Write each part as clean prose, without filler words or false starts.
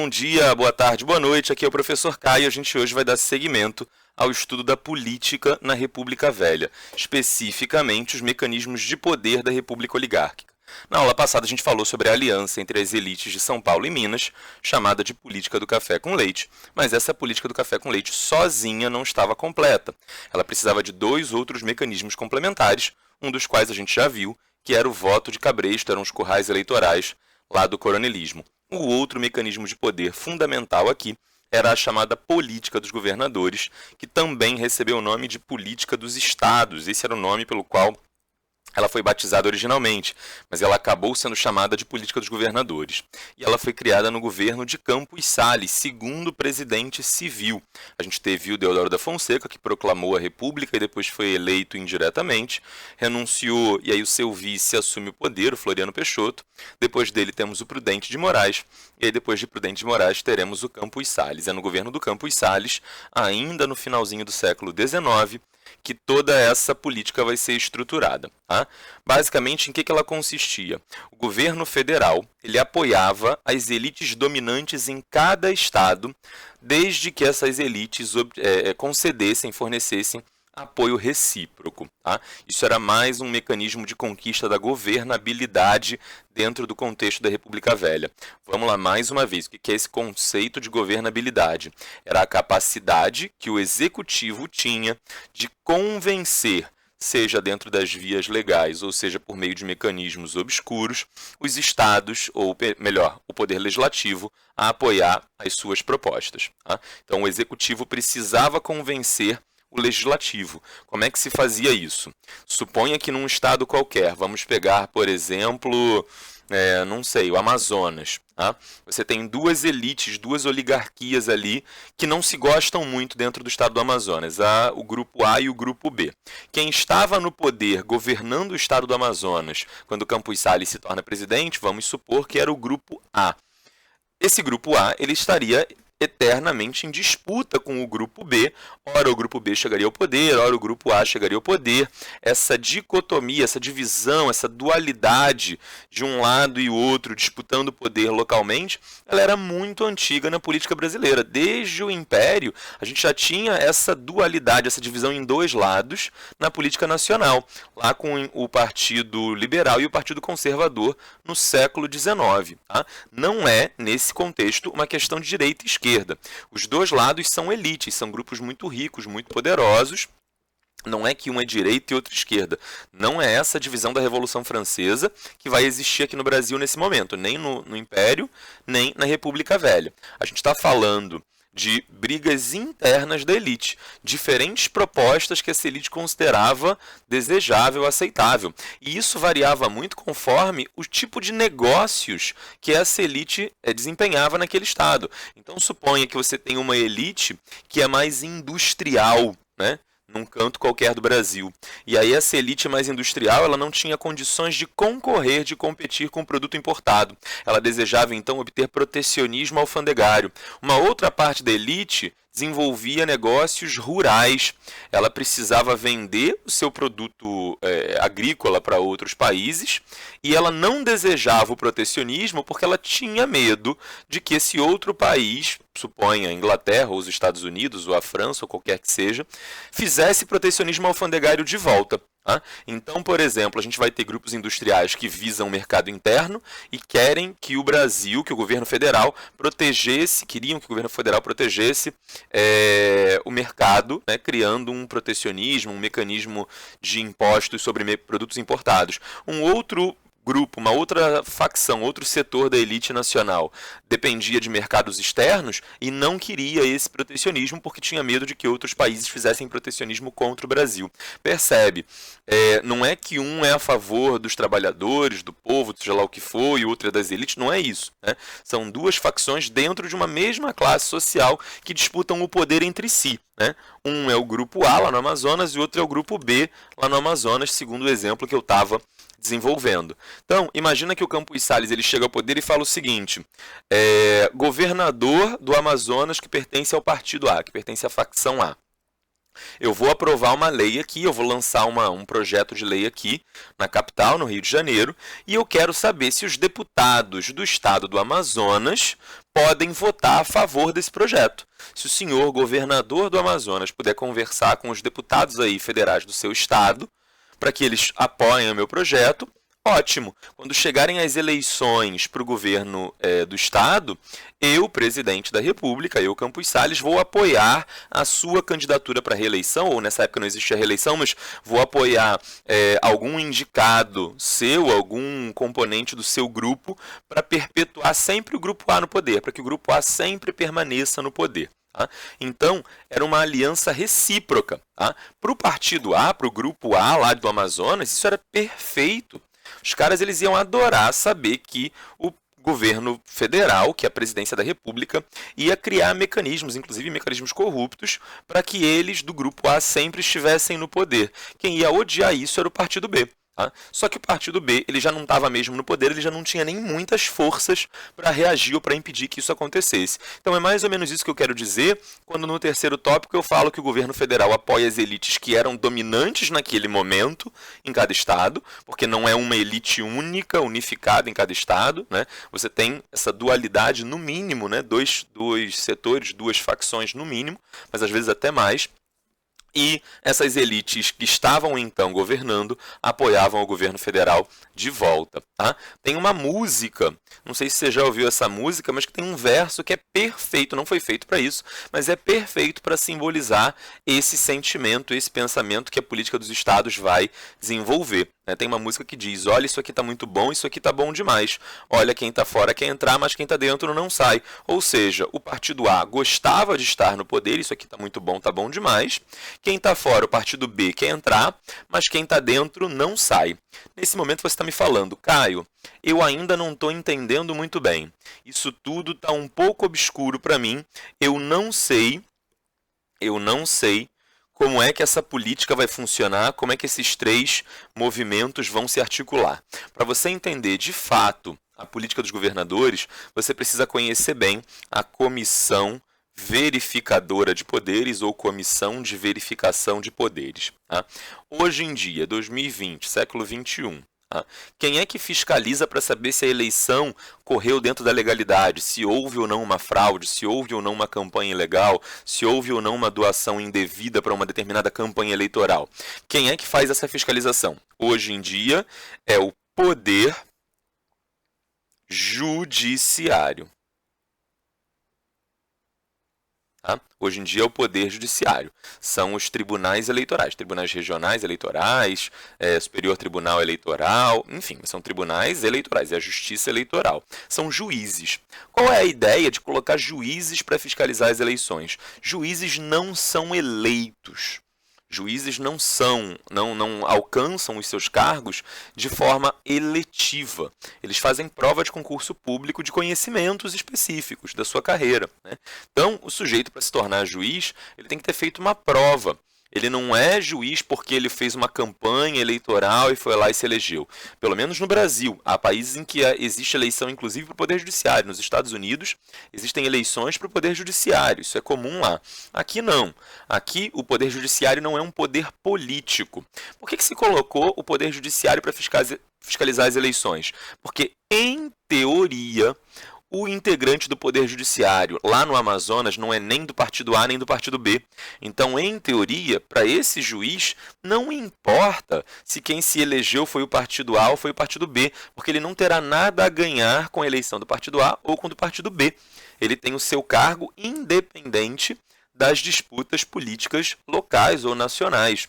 bom dia, boa tarde, boa noite. Aqui é o professor Caio e a gente hoje vai dar seguimento ao estudo da política na República Velha, especificamente os mecanismos de poder da República Oligárquica. Na aula passada a gente falou sobre a aliança entre as elites de São Paulo e Minas, chamada de política do café com leite, mas essa política do café com leite sozinha não estava completa. Ela precisava de dois outros mecanismos complementares, um dos quais a gente já viu, que era o voto de cabresto, eram os currais eleitorais lá do coronelismo. O outro mecanismo de poder fundamental aqui era a chamada política dos governadores, que também recebeu o nome de política dos estados. Esse era o nome pelo qual ela foi batizada originalmente, mas ela acabou sendo chamada de política dos governadores. E ela foi criada no governo de Campos Salles, segundo presidente civil. A gente teve o Deodoro da Fonseca, que proclamou a República e depois foi eleito indiretamente, renunciou e aí o seu vice assume o poder, o Floriano Peixoto. Depois dele temos o Prudente de Moraes, e aí depois de Prudente de Moraes teremos o Campos Salles. É no governo do Campos Salles, ainda no finalzinho do século XIX, que toda essa política vai ser estruturada. Tá? Basicamente, em que ela consistia? O governo federal ele apoiava as elites dominantes em cada estado, desde que essas elites concedessem, fornecessem apoio recíproco. Tá? Isso era mais um mecanismo de conquista da governabilidade dentro do contexto da República Velha. Vamos lá mais uma vez, o que é esse conceito de governabilidade? Era a capacidade que o executivo tinha de convencer, seja dentro das vias legais, ou seja por meio de mecanismos obscuros, os estados, ou melhor, o poder legislativo, a apoiar as suas propostas. Tá? Então o executivo precisava convencer o legislativo. Como é que se fazia isso? Suponha que num estado qualquer, vamos pegar, por exemplo, não sei, o Amazonas. Tá? Você tem duas elites, duas oligarquias ali que não se gostam muito dentro do estado do Amazonas, o grupo A e o grupo B. Quem estava no poder governando o estado do Amazonas, quando Campos Salles se torna presidente, vamos supor que era o grupo A. Esse grupo A ele estaria eternamente em disputa com o grupo B, ora o grupo B chegaria ao poder, ora o grupo A chegaria ao poder. Essa dicotomia, essa divisão, essa dualidade de um lado e outro disputando o poder localmente, ela era muito antiga na política brasileira. Desde o Império, a gente já tinha essa dualidade, essa divisão em dois lados na política nacional, lá com o Partido Liberal e o Partido Conservador no século XIX. Tá? Não é, nesse contexto, uma questão de direita e esquerda. Os dois lados são elites, são grupos muito ricos, muito poderosos. Não é que um é direita e outro esquerda. Não é essa a divisão da Revolução Francesa que vai existir aqui no Brasil nesse momento, nem no Império, nem na República Velha. A gente está falando de brigas internas da elite, diferentes propostas que essa elite considerava desejável, aceitável. E isso variava muito conforme o tipo de negócios que essa elite desempenhava naquele estado. Então suponha que você tem uma elite que é mais industrial, né? Num canto qualquer do Brasil. E aí essa elite mais industrial, ela não tinha condições de concorrer, de competir com o produto importado. Ela desejava então obter protecionismo alfandegário. Uma outra parte da elite desenvolvia negócios rurais. Ela precisava vender o seu produto agrícola para outros países e ela não desejava o protecionismo porque ela tinha medo de que esse outro país, suponha a Inglaterra ou os Estados Unidos ou a França ou qualquer que seja, fizesse protecionismo alfandegário de volta. Tá? Então, por exemplo, a gente vai ter grupos industriais que visam o mercado interno e querem que o Brasil, que o governo federal protegesse, queriam que o governo federal protegesse o mercado, né, criando um protecionismo, um mecanismo de impostos sobre produtos importados. Um outro grupo, uma outra facção, outro setor da elite nacional dependia de mercados externos e não queria esse protecionismo porque tinha medo de que outros países fizessem protecionismo contra o Brasil. Percebe? Não é que um é a favor dos trabalhadores, do povo, seja lá o que for, e outro é das elites, não é isso. Né? São duas facções dentro de uma mesma classe social que disputam o poder entre si. Né? Um é o grupo A lá no Amazonas e o outro é o grupo B lá no Amazonas, segundo o exemplo que eu estava desenvolvendo. Então, imagina que o Campos Salles ele chega ao poder e fala o seguinte: governador do Amazonas que pertence ao partido A, que pertence à facção A. Eu vou aprovar uma lei aqui, eu vou lançar um projeto de lei aqui na capital, no Rio de Janeiro, e eu quero saber se os deputados do estado do Amazonas podem votar a favor desse projeto. Se o senhor governador do Amazonas puder conversar com os deputados aí federais do seu estado, para que eles apoiem o meu projeto, ótimo. Quando chegarem as eleições para o governo do estado, eu, presidente da República, eu, Campos Salles, vou apoiar a sua candidatura para reeleição, ou nessa época não existia reeleição, mas vou apoiar algum indicado seu, algum componente do seu grupo, para perpetuar sempre o grupo A no poder, para que o grupo A sempre permaneça no poder. Tá? Então, era uma aliança recíproca. Tá? Para o partido A, para o grupo A lá do Amazonas, isso era perfeito. Os caras eles iam adorar saber que o governo federal, que é a presidência da República, ia criar mecanismos, inclusive mecanismos corruptos, para que eles do grupo A sempre estivessem no poder. Quem ia odiar isso era o partido B. Tá? Só que o partido B ele já não estava mesmo no poder, ele já não tinha nem muitas forças para reagir ou para impedir que isso acontecesse. Então é mais ou menos isso que eu quero dizer quando no terceiro tópico eu falo que o governo federal apoia as elites que eram dominantes naquele momento em cada estado, porque não é uma elite única, unificada em cada estado, né? Você tem essa dualidade no mínimo, né? Dois setores, duas facções no mínimo, mas às vezes até mais. E essas elites que estavam então governando apoiavam o governo federal de volta. Tá? Tem uma música, não sei se você já ouviu essa música, mas que tem um verso que é perfeito, não foi feito para isso, mas é perfeito para simbolizar esse sentimento, esse pensamento que a política dos estados vai desenvolver. Tem uma música que diz, olha, isso aqui está muito bom, isso aqui está bom demais. Olha, quem está fora quer entrar, mas quem está dentro não sai. Ou seja, o partido A gostava de estar no poder, isso aqui está muito bom, está bom demais. Quem está fora, o partido B, quer entrar, mas quem está dentro não sai. Nesse momento você está me falando, Caio, eu ainda não estou entendendo muito bem. Isso tudo está um pouco obscuro para mim. Eu não sei como é que essa política vai funcionar, como é que esses três movimentos vão se articular. Para você entender de fato a política dos governadores, você precisa conhecer bem a Comissão Verificadora de Poderes ou Comissão de Verificação de Poderes. Tá? Hoje em dia, 2020, século 21, quem é que fiscaliza para saber se a eleição correu dentro da legalidade, se houve ou não uma fraude, se houve ou não uma campanha ilegal, se houve ou não uma doação indevida para uma determinada campanha eleitoral? Quem é que faz essa fiscalização? Hoje em dia é o Poder Judiciário. Tá? Hoje em dia é o Poder Judiciário. São os tribunais eleitorais, tribunais regionais eleitorais, Superior Tribunal Eleitoral, enfim, são tribunais eleitorais, é a Justiça Eleitoral. São juízes. Qual é a ideia de colocar juízes para fiscalizar as eleições? Juízes não são eleitos. Juízes não alcançam os seus cargos de forma eletiva. Eles fazem prova de concurso público de conhecimentos específicos da sua carreira. Né? Então, o sujeito, para se tornar juiz, ele tem que ter feito uma prova. Ele não é juiz porque ele fez uma campanha eleitoral e foi lá e se elegeu. Pelo menos no Brasil. Há países em que existe eleição, inclusive, para o Poder Judiciário. Nos Estados Unidos, existem eleições para o Poder Judiciário. Isso é comum lá. Aqui não. Aqui, o Poder Judiciário não é um poder político. Por que se colocou o Poder Judiciário para fiscalizar as eleições? Porque, em teoria, o integrante do Poder Judiciário lá no Amazonas não é nem do partido A nem do partido B. Então, em teoria, para esse juiz, não importa se quem se elegeu foi o partido A ou foi o partido B, porque ele não terá nada a ganhar com a eleição do partido A ou com o do partido B. Ele tem o seu cargo independente das disputas políticas locais ou nacionais.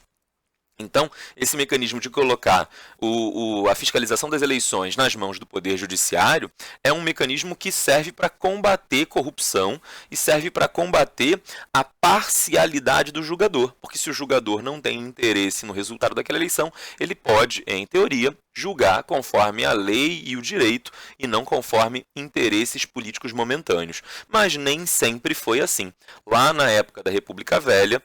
Então, esse mecanismo de colocar a fiscalização das eleições nas mãos do Poder Judiciário é um mecanismo que serve para combater corrupção e serve para combater a parcialidade do julgador. Porque se o julgador não tem interesse no resultado daquela eleição, ele pode, em teoria, julgar conforme a lei e o direito e não conforme interesses políticos momentâneos. Mas nem sempre foi assim. Lá na época da República Velha,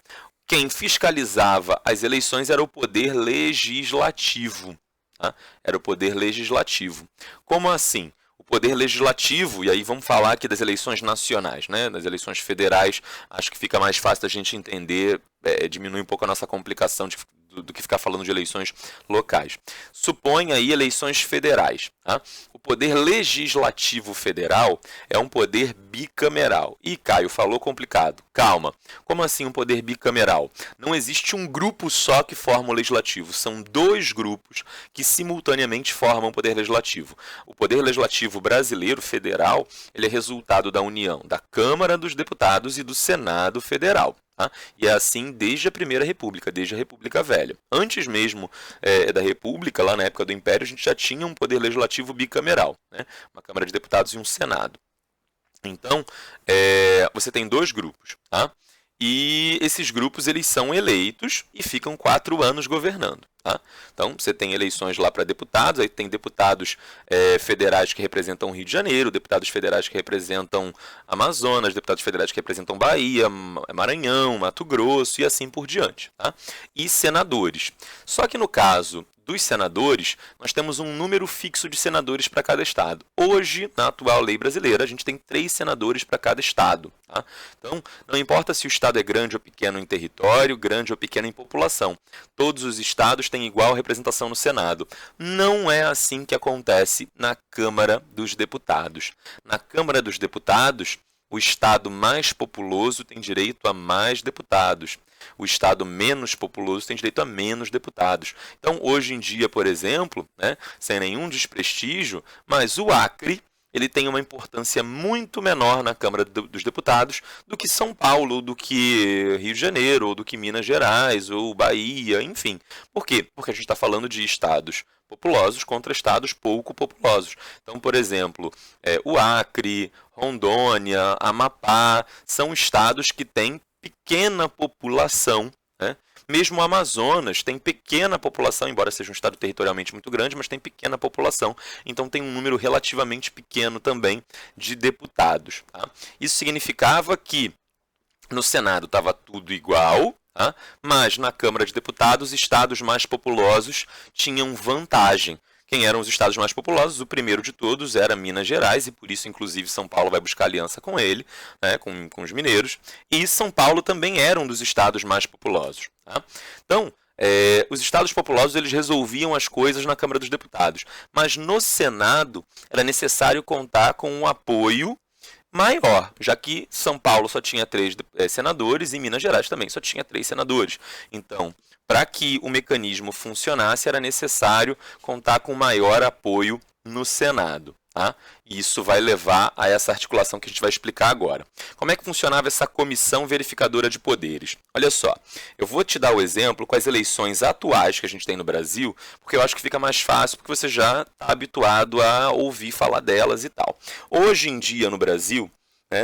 quem fiscalizava as eleições era o Poder Legislativo. Tá? Era o Poder Legislativo. Como assim? O poder legislativo, e aí vamos falar aqui das eleições nacionais, né? Das eleições federais, acho que fica mais fácil da gente entender, diminui um pouco a nossa complicação do que ficar falando de eleições locais. Supõe aí eleições federais. Tá? O poder legislativo federal é um poder bicameral. E Caio falou complicado. Calma. Como assim um poder bicameral? Não existe um grupo só que forma o legislativo. São dois grupos que simultaneamente formam o poder legislativo. O poder legislativo brasileiro federal, ele é resultado da união da Câmara dos Deputados e do Senado Federal. Tá? E é assim desde a Primeira República, desde a República Velha. Antes mesmo da República, lá na época do Império, a gente já tinha um poder legislativo bicameral, né? Uma Câmara de Deputados e um Senado. Então, você tem dois grupos, tá? E esses grupos eles são eleitos e ficam 4 anos governando. Tá? Então, você tem eleições lá para deputados, aí tem deputados federais que representam o Rio de Janeiro, deputados federais que representam Amazonas, deputados federais que representam Bahia, Maranhão, Mato Grosso e assim por diante. Tá? E senadores. Só que no caso dos senadores, nós temos um número fixo de senadores para cada estado. Hoje, na atual lei brasileira, a gente tem 3 senadores para cada estado. Tá? Então, não importa se o estado é grande ou pequeno em território, grande ou pequeno em população. Todos os estados têm igual representação no Senado. Não é assim que acontece na Câmara dos Deputados. Na Câmara dos Deputados, o estado mais populoso tem direito a mais deputados. O estado menos populoso tem direito a menos deputados. Então, hoje em dia, por exemplo, né, sem nenhum desprestígio, mas o Acre ele tem uma importância muito menor na Câmara dos Deputados do que São Paulo, ou do que Rio de Janeiro, ou do que Minas Gerais, ou Bahia, enfim. Por quê? Porque a gente está falando de estados populosos contra estados pouco populosos. Então, por exemplo, o Acre, Rondônia, Amapá, são estados que têm pequena população, né? Mesmo o Amazonas tem pequena população, embora seja um estado territorialmente muito grande, mas tem pequena população, então tem um número relativamente pequeno também de deputados. Tá? Isso significava que no Senado estava tudo igual, tá? Mas na Câmara de Deputados, estados mais populosos tinham vantagem. Quem eram os estados mais populosos? O primeiro de todos era Minas Gerais, e por isso, inclusive, São Paulo vai buscar aliança com ele, né, com os mineiros. E São Paulo também era um dos estados mais populosos. Tá? Então, os estados populosos eles resolviam as coisas na Câmara dos Deputados. Mas no Senado era necessário contar com um apoio maior, já que São Paulo só tinha 3 senadores e Minas Gerais também só tinha 3 senadores. Então, para que o mecanismo funcionasse, era necessário contar com maior apoio no Senado. Tá? E isso vai levar a essa articulação que a gente vai explicar agora. Como é que funcionava essa comissão verificadora de poderes? Olha só, eu vou te dar o exemplo com as eleições atuais que a gente tem no Brasil, porque eu acho que fica mais fácil, porque você já está habituado a ouvir falar delas e tal. Hoje em dia no Brasil,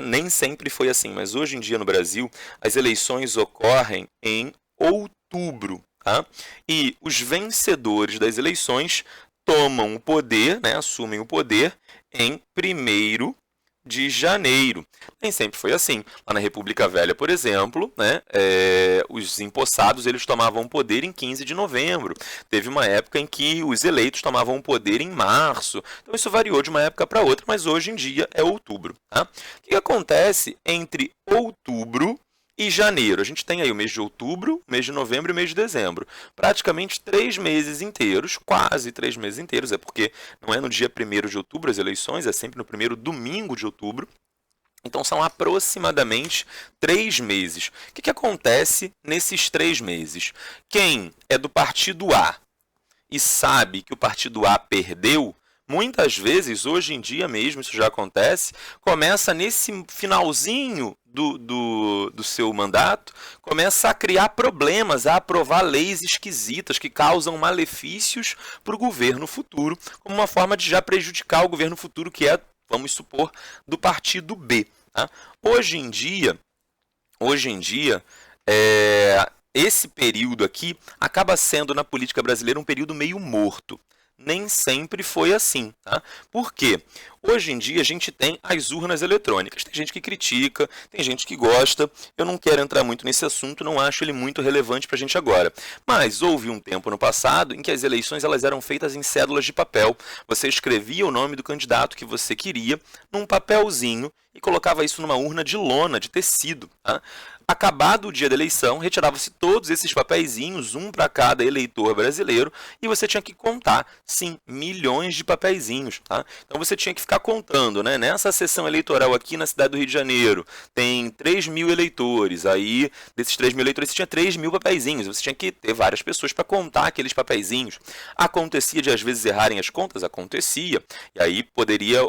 nem sempre foi assim, mas hoje em dia no Brasil, as eleições ocorrem em outubro. Tá? E os vencedores das eleições tomam o poder, assumem o poder em 1º de janeiro. Nem sempre foi assim. Lá na República Velha, por exemplo, os empossados eles tomavam o poder em 15 de novembro. Teve uma época em que os eleitos tomavam o poder em março. Então isso variou de uma época para outra, mas hoje em dia é outubro. Tá? O que acontece entre outubro e janeiro? A gente tem aí o mês de outubro, mês de novembro e mês de dezembro. Praticamente 3 meses inteiros, quase 3 meses inteiros, porque não é no dia 1º de outubro as eleições, é sempre no primeiro domingo de outubro. Então são aproximadamente 3 meses. O que acontece nesses 3 meses? Quem é do partido A e sabe que o partido A perdeu, muitas vezes, hoje em dia mesmo, isso já acontece, começa nesse finalzinho do seu mandato, começa a criar problemas, a aprovar leis esquisitas que causam malefícios para o governo futuro, como uma forma de já prejudicar o governo futuro, que é, vamos supor, do partido B. Tá? Hoje em dia, esse período aqui acaba sendo, na política brasileira, um período meio morto. nem sempre foi assim, tá? Por quê? Hoje em dia a gente tem as urnas eletrônicas. Tem gente que critica, tem gente que gosta. Eu não quero entrar muito nesse assunto, não acho ele muito relevante para a gente agora. Mas houve um tempo no passado em que as eleições elas eram feitas em cédulas de papel. Você escrevia o nome do candidato que você queria num papelzinho e colocava isso numa urna de lona, de tecido, tá? Acabado o dia da eleição, retirava-se todos esses papeizinhos, um para cada eleitor brasileiro, e você tinha que contar, sim, milhões de papeizinhos, tá? Então você tinha que ficar contando, né? Nessa sessão eleitoral aqui na cidade do Rio de Janeiro, tem 3.000 eleitores, aí desses 3.000 eleitores você tinha 3.000 papeizinhos, você tinha que ter várias pessoas para contar aqueles papeizinhos. Acontecia de às vezes errarem as contas? Acontecia, e aí poderia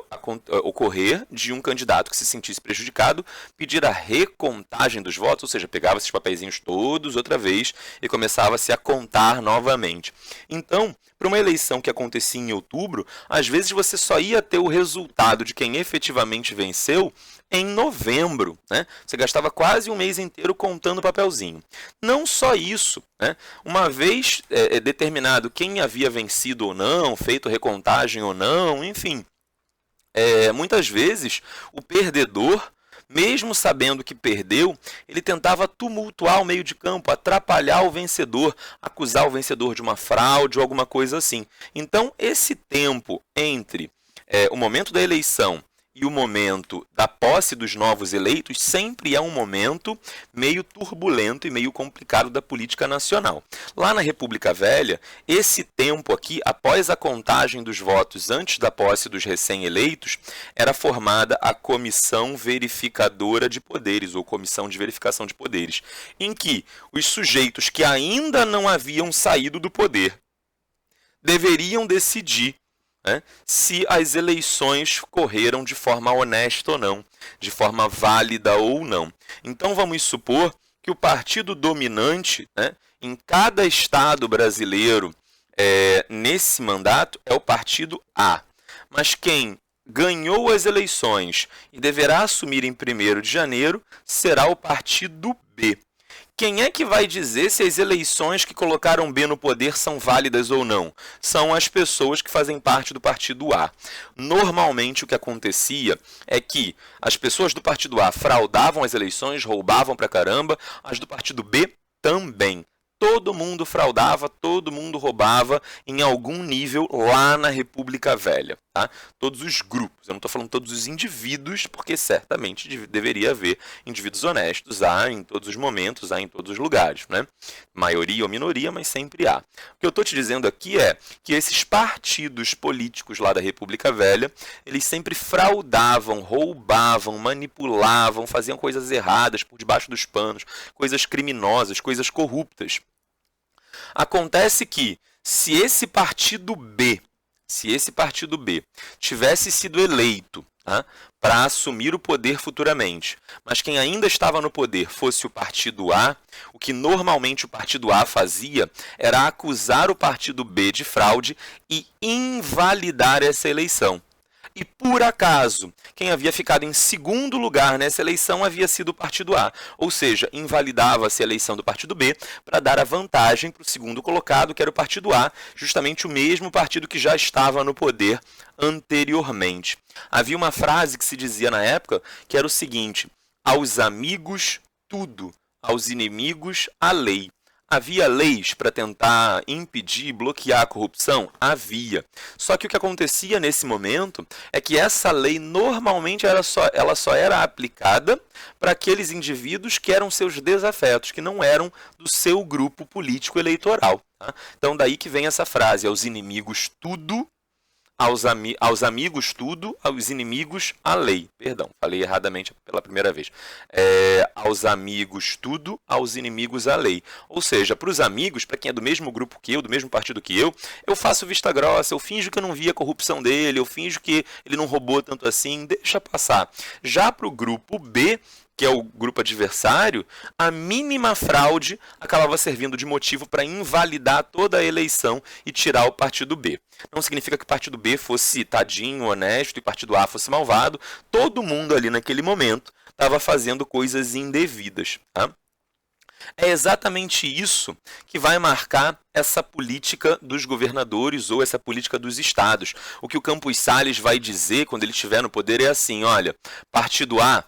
ocorrer de um candidato que se sentisse prejudicado pedir a recontagem dos votos, ou seja, pegava esses papeizinhos todos outra vez e começava-se a contar novamente. Então, para uma eleição que acontecia em outubro, às vezes você só ia ter o resultado de quem efetivamente venceu em novembro, né? Você gastava quase um mês inteiro contando papelzinho. Não só isso, né? Uma vez determinado quem havia vencido ou não, feito recontagem ou não, enfim, muitas vezes o perdedor, mesmo sabendo que perdeu, ele tentava tumultuar o meio de campo, atrapalhar o vencedor, acusar o vencedor de uma fraude ou alguma coisa assim. Então, esse tempo entre o momento da eleição e o momento da posse dos novos eleitos sempre é um momento meio turbulento e meio complicado da política nacional. Lá na República Velha, esse tempo aqui, após a contagem dos votos antes da posse dos recém-eleitos, era formada a Comissão Verificadora de Poderes, ou Comissão de Verificação de Poderes, em que os sujeitos que ainda não haviam saído do poder deveriam decidir se as eleições correram de forma honesta ou não, de forma válida ou não. Então vamos supor que o partido dominante, em cada estado brasileiro, nesse mandato, é o partido A. Mas quem ganhou as eleições e deverá assumir em 1º de janeiro será o partido B. Quem é que vai dizer se as eleições que colocaram B no poder são válidas ou não? São as pessoas que fazem parte do partido A. Normalmente o que acontecia é que as pessoas do partido A fraudavam as eleições, roubavam pra caramba, as do partido B também. Todo mundo fraudava, todo mundo roubava em algum nível lá na República Velha. Tá? Todos os grupos, eu não estou falando todos os indivíduos, porque certamente deveria haver indivíduos honestos, há em todos os momentos, há em todos os lugares. Né? Maioria ou minoria, mas sempre há. O que eu estou te dizendo aqui é que esses partidos políticos lá da República Velha, eles sempre fraudavam, roubavam, manipulavam, faziam coisas erradas por debaixo dos panos, coisas criminosas, coisas corruptas. Acontece que, se esse partido B tivesse sido eleito para assumir o poder futuramente, mas quem ainda estava no poder fosse o partido A, o que normalmente o partido A fazia era acusar o partido B de fraude e invalidar essa eleição. E, por acaso, quem havia ficado em 2º lugar nessa eleição havia sido o partido A. Ou seja, invalidava-se a eleição do partido B para dar a vantagem para o 2º colocado, que era o partido A, justamente o mesmo partido que já estava no poder anteriormente. Havia uma frase que se dizia na época que era o seguinte: aos amigos, tudo, aos inimigos, a lei. Havia leis para tentar impedir, bloquear a corrupção? Havia. Só que o que acontecia nesse momento é que essa lei normalmente ela só era aplicada para aqueles indivíduos que eram seus desafetos, que não eram do seu grupo político eleitoral. Tá? Então daí que vem essa frase: aos inimigos tudo, aos amigos tudo, aos inimigos a lei. Perdão, falei erradamente pela primeira vez. Aos amigos tudo, aos inimigos a lei. Ou seja, para os amigos, para quem é do mesmo grupo que eu, do mesmo partido que eu faço vista grossa, eu finjo que eu não vi a corrupção dele, eu finjo que ele não roubou tanto assim, deixa passar. Já para o grupo B, que é o grupo adversário, a mínima fraude acabava servindo de motivo para invalidar toda a eleição e tirar o partido B. Não significa que o partido B fosse tadinho, honesto, e o partido A fosse malvado. Todo mundo ali naquele momento estava fazendo coisas indevidas. Tá? É exatamente isso que vai marcar essa política dos governadores ou essa política dos estados. O que o Campos Salles vai dizer quando ele estiver no poder é assim, olha, partido A,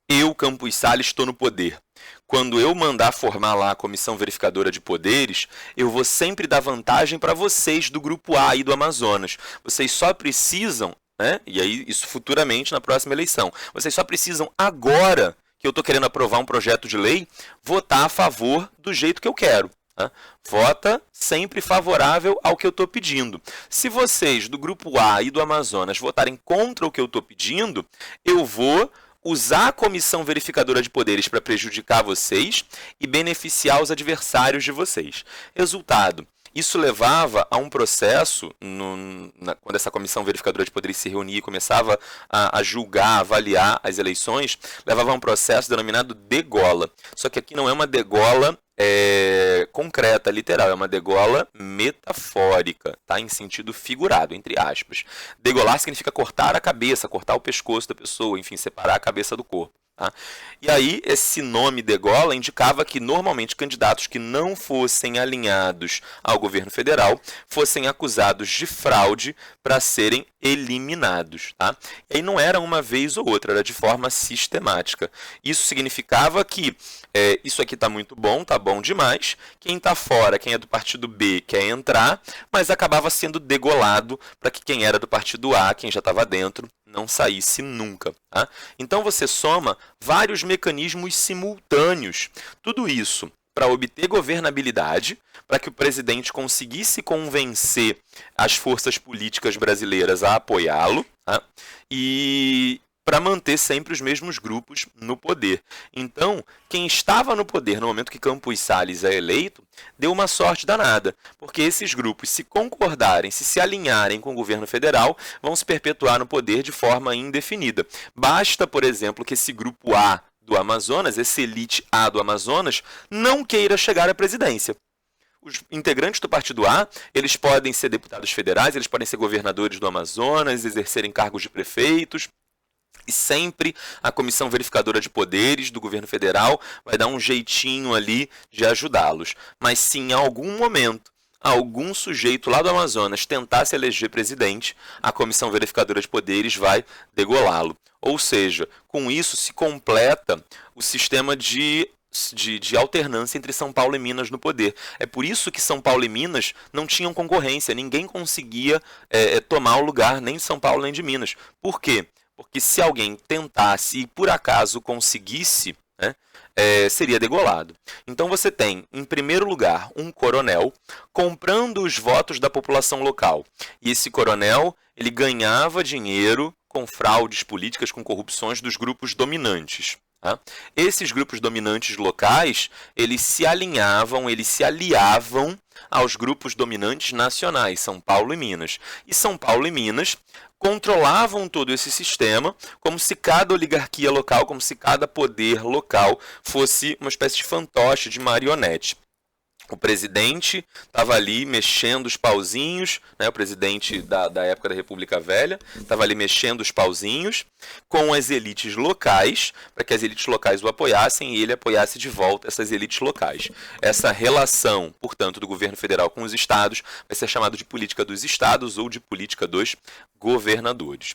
eu, Campos Salles, estou no poder. Quando eu mandar formar lá a comissão verificadora de poderes, eu vou sempre dar vantagem para vocês do grupo A e do Amazonas. Vocês só precisam, né? E aí isso futuramente na próxima eleição, vocês só precisam agora que eu estou querendo aprovar um projeto de lei, votar a favor do jeito que eu quero. Tá? Vota sempre favorável ao que eu estou pedindo. Se vocês do grupo A e do Amazonas votarem contra o que eu estou pedindo, eu vou usar a comissão verificadora de poderes para prejudicar vocês e beneficiar os adversários de vocês. Resultado, isso levava a um processo, quando essa comissão verificadora de poderes se reunia e começava a julgar, avaliar as eleições, levava a um processo denominado degola. Só que aqui não é uma degola concreta, literal, é uma degola metafórica, tá? Em sentido figurado, entre aspas. Degolar significa cortar a cabeça, cortar o pescoço da pessoa, enfim, separar a cabeça do corpo. Tá? E aí, esse nome degola indicava que normalmente candidatos que não fossem alinhados ao governo federal fossem acusados de fraude para serem eliminados. Tá? E aí não era uma vez ou outra, era de forma sistemática. Isso significava que isso aqui está muito bom, está bom demais, quem está fora, quem é do partido B quer entrar, mas acabava sendo degolado para que quem era do partido A, quem já estava dentro, não saísse nunca. Tá? Então você soma vários mecanismos simultâneos. Tudo isso para obter governabilidade, para que o presidente conseguisse convencer as forças políticas brasileiras a apoiá-lo, tá? E para manter sempre os mesmos grupos no poder. Então, quem estava no poder no momento que Campos Salles é eleito, deu uma sorte danada, porque esses grupos, se concordarem, se alinharem com o governo federal, vão se perpetuar no poder de forma indefinida. Basta, por exemplo, que esse grupo A do Amazonas, esse elite A do Amazonas, não queira chegar à presidência. Os integrantes do partido A, eles podem ser deputados federais, eles podem ser governadores do Amazonas, exercerem cargos de prefeitos, e sempre a comissão verificadora de poderes do governo federal vai dar um jeitinho ali de ajudá-los. Mas se em algum momento algum sujeito lá do Amazonas tentar se eleger presidente, a comissão verificadora de poderes vai degolá-lo. Ou seja, com isso se completa o sistema de alternância entre São Paulo e Minas no poder. É por isso que São Paulo e Minas não tinham concorrência, ninguém conseguia tomar o lugar nem de São Paulo nem de Minas. Por quê? Porque se alguém tentasse e por acaso conseguisse, né, seria degolado. Então você tem, em primeiro lugar, um coronel comprando os votos da população local. E esse coronel, ele ganhava dinheiro com fraudes políticas, com corrupções dos grupos dominantes. Tá? Esses grupos dominantes locais, eles se alinhavam, eles se aliavam aos grupos dominantes nacionais, São Paulo e Minas. E São Paulo e Minas controlavam todo esse sistema, como se cada oligarquia local, como se cada poder local fosse uma espécie de fantoche, de marionete. O presidente estava ali mexendo os pauzinhos, né, o presidente da época da República Velha, estava ali mexendo os pauzinhos com as elites locais, para que as elites locais o apoiassem e ele apoiasse de volta essas elites locais. Essa relação, portanto, do governo federal com os estados vai ser chamada de política dos estados ou de política dos governadores.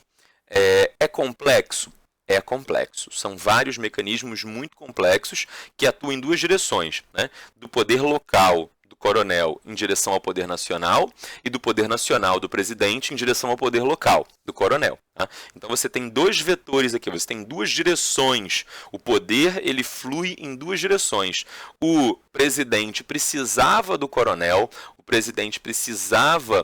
É complexo? É complexo. São vários mecanismos muito complexos que atuam em duas direções, né? Do poder local do coronel em direção ao poder nacional e do poder nacional do presidente em direção ao poder local do coronel. Tá? Então você tem dois vetores aqui, você tem duas direções. O poder ele flui em duas direções. O presidente precisava do coronel, o presidente precisava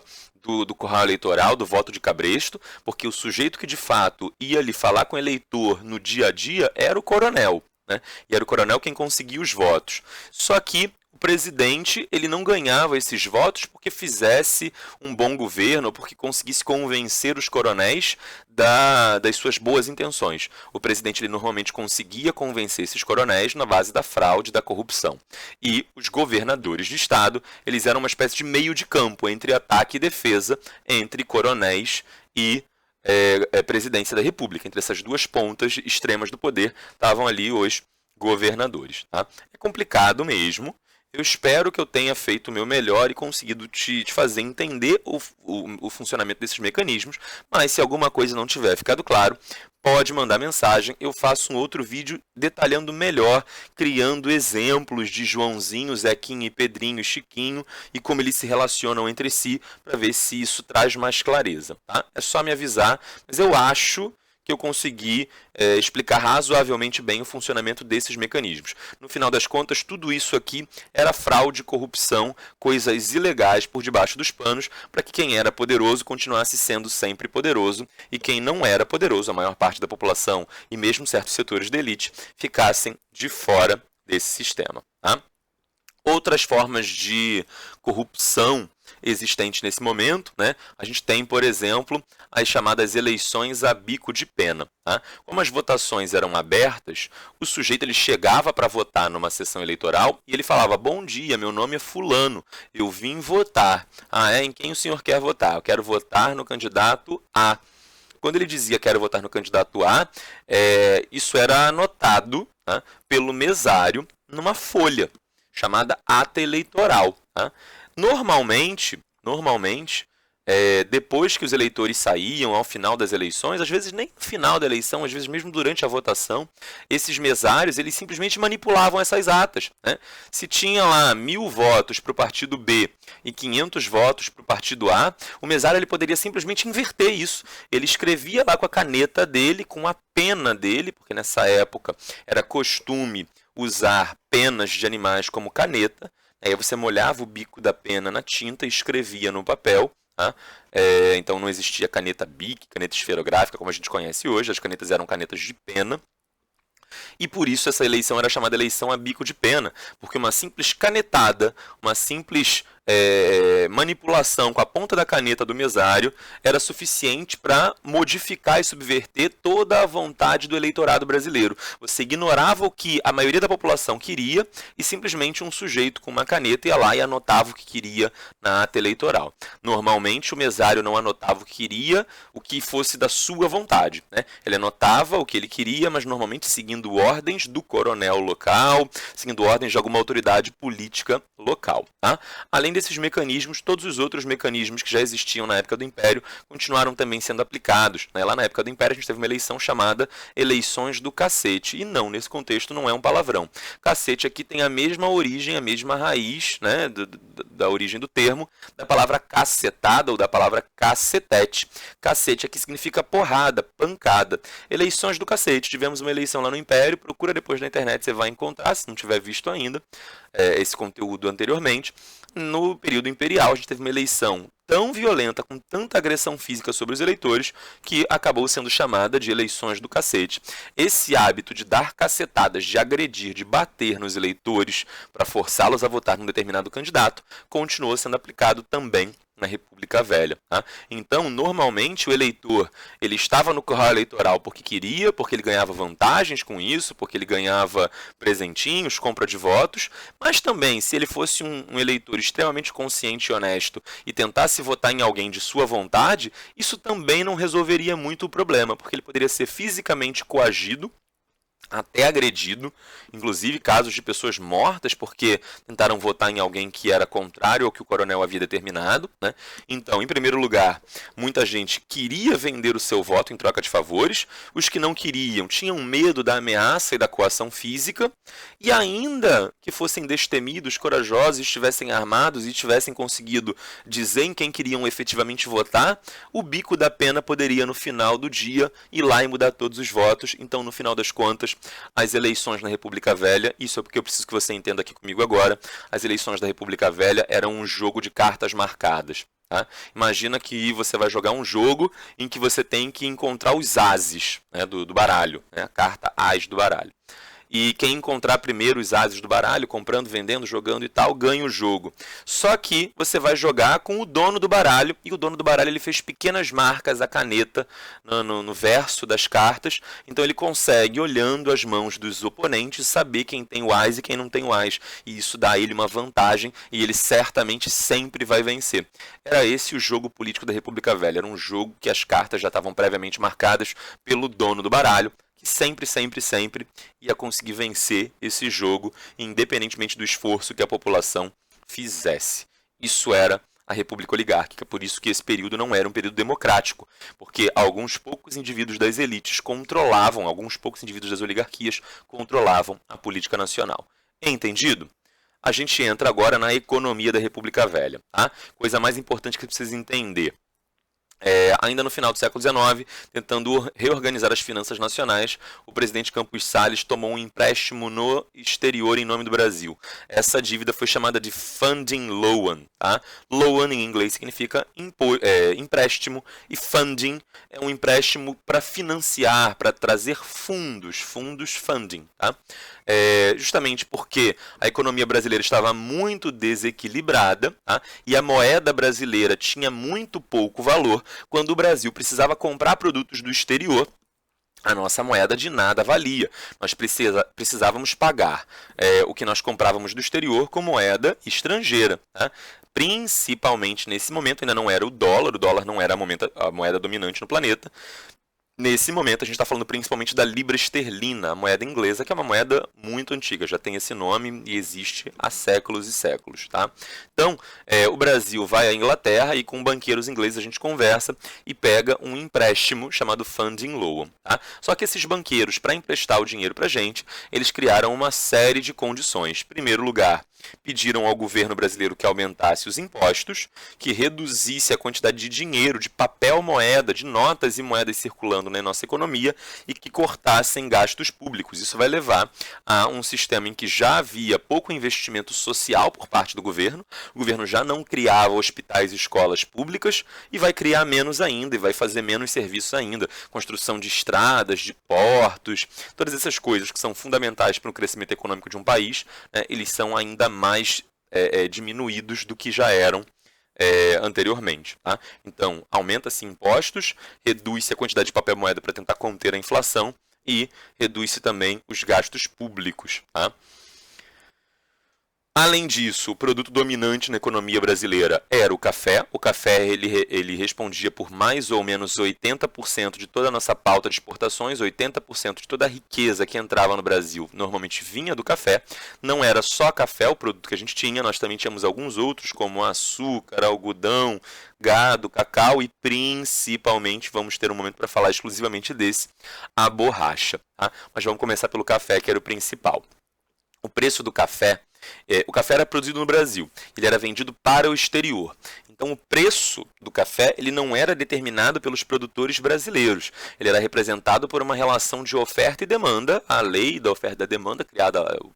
do curral eleitoral, do voto de cabresto, porque o sujeito que de fato ia ali falar com o eleitor no dia a dia era o coronel, né? E era o coronel quem conseguia os votos. Só que o presidente ele não ganhava esses votos porque fizesse um bom governo, ou porque conseguisse convencer os coronéis das suas boas intenções. O presidente ele normalmente conseguia convencer esses coronéis na base da fraude, da corrupção. E os governadores de estado eles eram uma espécie de meio de campo entre ataque e defesa entre coronéis e presidência da República. Entre essas duas pontas extremas do poder estavam ali os governadores. Tá? É complicado mesmo. Eu espero que eu tenha feito o meu melhor e conseguido te fazer entender o funcionamento desses mecanismos, mas se alguma coisa não tiver ficado claro, pode mandar mensagem. Eu faço um outro vídeo detalhando melhor, criando exemplos de Joãozinho, Zequinho e Pedrinho e Chiquinho e como eles se relacionam entre si, para ver se isso traz mais clareza. Tá? É só me avisar, mas eu acho que eu consegui explicar razoavelmente bem o funcionamento desses mecanismos. No final das contas, tudo isso aqui era fraude, corrupção, coisas ilegais por debaixo dos panos, para que quem era poderoso continuasse sendo sempre poderoso e quem não era poderoso, a maior parte da população e mesmo certos setores da elite, ficassem de fora desse sistema. Tá? Outras formas de corrupção existentes nesse momento, né? A gente tem, por exemplo, as chamadas eleições a bico de pena. Tá? Como as votações eram abertas, o sujeito ele chegava para votar numa sessão eleitoral e ele falava: bom dia, meu nome é fulano, eu vim votar. Ah, em quem o senhor quer votar? Eu quero votar no candidato A. Quando ele dizia quero votar no candidato A, isso era anotado, tá, pelo mesário numa folha chamada ata eleitoral. Tá? Normalmente, depois que os eleitores saíam ao final das eleições, às vezes nem no final da eleição, às vezes mesmo durante a votação, esses mesários eles simplesmente manipulavam essas atas. Né? Se tinha lá 1000 votos para o partido B e 500 votos para o partido A, o mesário ele poderia simplesmente inverter isso. Ele escrevia lá com a caneta dele, com a pena dele, porque nessa época era costume usar penas de animais como caneta. Aí você molhava o bico da pena na tinta e escrevia no papel. Tá? Então não existia caneta Bic, caneta esferográfica como a gente conhece hoje. As canetas eram canetas de pena. E por isso essa eleição era chamada eleição a bico de pena, porque uma simples canetada, uma simples manipulação com a ponta da caneta do mesário era suficiente para modificar e subverter toda a vontade do eleitorado brasileiro. Você ignorava o que a maioria da população queria e simplesmente um sujeito com uma caneta ia lá e anotava o que queria na ata eleitoral. Normalmente o mesário não anotava o que queria, o que fosse da sua vontade. Né? Ele anotava o que ele queria, mas normalmente seguindo ordens do coronel local, seguindo ordens de alguma autoridade política local. Tá? Além desses mecanismos, todos os outros mecanismos que já existiam na época do Império continuaram também sendo aplicados. Né? Lá na época do Império a gente teve uma eleição chamada eleições do cacete. E não, nesse contexto não é um palavrão. Cacete aqui tem a mesma origem, a mesma raiz, né, da origem do termo, da palavra cacetada ou da palavra cacetete. Cacete aqui significa porrada, pancada. Eleições do cacete. Tivemos uma eleição lá no Império, procura depois na internet, você vai encontrar, se não tiver visto ainda esse conteúdo anteriormente. No período imperial, a gente teve uma eleição tão violenta, com tanta agressão física sobre os eleitores, que acabou sendo chamada de eleições do cacete. Esse hábito de dar cacetadas, de agredir, de bater nos eleitores para forçá-los a votar num determinado candidato, continuou sendo aplicado também na República Velha. Tá? Então, normalmente, o eleitor ele estava no curral eleitoral porque queria, porque ele ganhava vantagens com isso, porque ele ganhava presentinhos, compra de votos, mas também, se ele fosse um eleitor extremamente consciente e honesto e tentasse votar em alguém de sua vontade, isso também não resolveria muito o problema, porque ele poderia ser fisicamente coagido, até agredido, inclusive casos de pessoas mortas porque tentaram votar em alguém que era contrário ao que o coronel havia determinado. Né? Então, em primeiro lugar, muita gente queria vender o seu voto em troca de favores, os que não queriam tinham medo da ameaça e da coação física, e ainda que fossem destemidos, corajosos, estivessem armados e tivessem conseguido dizer em quem queriam efetivamente votar, o bico da pena poderia no final do dia ir lá e mudar todos os votos. Então, no final das contas, as eleições na República Velha, isso é porque eu preciso que você entenda aqui comigo agora, as eleições da República Velha eram um jogo de cartas marcadas. Tá? Imagina que você vai jogar um jogo em que você tem que encontrar os ases, né, do baralho, né, a carta as do baralho. E quem encontrar primeiro os ases do baralho, comprando, vendendo, jogando e tal, ganha o jogo. Só que você vai jogar com o dono do baralho, e o dono do baralho ele fez pequenas marcas à caneta no verso das cartas, então ele consegue, olhando as mãos dos oponentes, saber quem tem o as e quem não tem o as. E isso dá a ele uma vantagem, e ele certamente sempre vai vencer. Era esse o jogo político da República Velha, era um jogo que as cartas já estavam previamente marcadas pelo dono do baralho, que que sempre, sempre, sempre ia conseguir vencer esse jogo, independentemente do esforço que a população fizesse. Isso era a República Oligárquica, por isso que esse período não era um período democrático, porque alguns poucos indivíduos das elites controlavam, alguns poucos indivíduos das oligarquias controlavam a política nacional. Entendido? A gente entra agora na economia da República Velha. Tá? Coisa mais importante que você precisa entender. Ainda no final do século XIX, tentando reorganizar as finanças nacionais, o presidente Campos Salles tomou um empréstimo no exterior em nome do Brasil. Essa dívida foi chamada de funding loan. Tá? Loan em inglês significa empréstimo e funding é um empréstimo para financiar, para trazer fundos funding. Tá? Justamente porque a economia brasileira estava muito desequilibrada, tá? E a moeda brasileira tinha muito pouco valor. Quando o Brasil precisava comprar produtos do exterior, a nossa moeda de nada valia. Nós precisávamos pagar o que nós comprávamos do exterior com moeda estrangeira. Tá? Principalmente nesse momento, ainda não era o dólar não era a moeda dominante no planeta. Nesse momento, a gente está falando principalmente da libra esterlina, a moeda inglesa, que é uma moeda muito antiga, já tem esse nome e existe há séculos e séculos. Tá? Então, o Brasil vai à Inglaterra e com banqueiros ingleses a gente conversa e pega um empréstimo chamado funding loan. Tá? Só que esses banqueiros, para emprestar o dinheiro para a gente, eles criaram uma série de condições. Em primeiro lugar, pediram ao governo brasileiro que aumentasse os impostos, que reduzisse a quantidade de dinheiro, de papel moeda, de notas e moedas circulando na nossa economia e que cortassem gastos públicos. Isso vai levar a um sistema em que já havia pouco investimento social por parte do governo, o governo já não criava hospitais e escolas públicas e vai criar menos ainda e vai fazer menos serviços ainda, construção de estradas, de portos, todas essas coisas que são fundamentais para o crescimento econômico de um país, né, eles são ainda mais diminuídos do que já eram anteriormente. Tá? Então, aumenta-se impostos, reduz-se a quantidade de papel moeda para tentar conter a inflação e reduz-se também os gastos públicos. Tá? Além disso, o produto dominante na economia brasileira era o café. O café ele respondia por mais ou menos 80% de toda a nossa pauta de exportações, 80% de toda a riqueza que entrava no Brasil normalmente vinha do café. Não era só café o produto que a gente tinha, nós também tínhamos alguns outros, como açúcar, algodão, gado, cacau e principalmente, vamos ter um momento para falar exclusivamente desse, a borracha. Tá? Mas vamos começar pelo café, que era o principal. O preço do café, o café era produzido no Brasil, ele era vendido para o exterior. Então o preço do café ele não era determinado pelos produtores brasileiros, ele era representado por uma relação de oferta e demanda, a lei da oferta e da demanda,